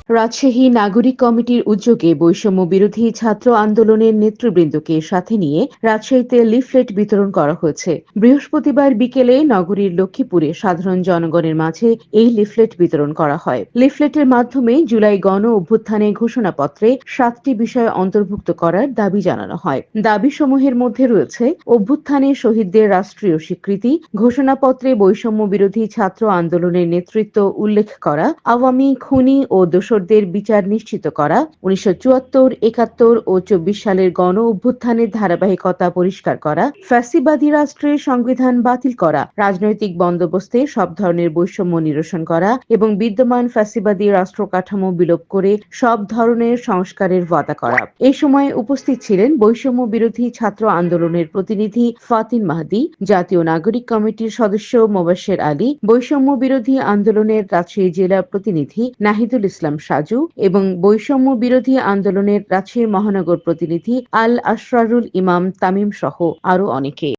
রাজশাহী নাগরিক কমিটির উদ্যোগে বৈষম্য বিরোধী ছাত্র আন্দোলনের নেতৃবৃন্দকে সাথে নিয়ে রাজশাহীতে লিফলেট বিতরণ করা হয়েছে। বৃহস্পতিবার বিকেলে নগরীর লক্ষ্মীপুরে সাধারণ জনগণের মাঝে এই লিফলেট বিতরণ করা হয়। লিফলেটের মাধ্যমে জুলাই গণ অভ্যুত্থানে ঘোষণাপত্রে 7টি বিষয় অন্তর্ভুক্ত করার দাবি জানানো হয়। দাবিসমূহের মধ্যে রয়েছে অভ্যুত্থানে শহীদদের রাষ্ট্রীয় স্বীকৃতি, ঘোষণাপত্রে বৈষম্য বিরোধী ছাত্র আন্দোলনের নেতৃত্ব উল্লেখ করা, আওয়ামী খুনি ও দোসরদের বিচার নিশ্চিত করা, 1974, 71 ও 24 সালের গণ অভ্যুত্থানের ধারাবাহিকতা পরিষ্কার করা, ফ্যাসিবাদী রাষ্ট্রের সংবিধান বাতিল করা, রাজনৈতিক বন্দোবস্তে সব ধরনের বৈষম্য নিরসন করা এবং বিদ্যমান ফ্যাসিবাদী রাষ্ট্র কাঠামো বিলোপ করে সব ধরনের সংস্কারের ওয়াদা করা। এই সময় উপস্থিত ছিলেন বৈষম্য বিরোধী ছাত্র আন্দোলনের প্রতিনিধি ফাতিন মাহদি, জাতীয় নাগরিক কমিটির সদস্য মোবাশ্বের আলী, বৈষম্য বিরোধী আন্দোলনের রাজশাহী জেলা প্রতিনিধি নাহিদুল ইসলাম সাজু এবং বৈষম্য বিরোধী আন্দোলনের রাজশাহী মহানগর প্রতিনিধি আল আশরারুল ইমাম তামিম সহ আরো অনেকে।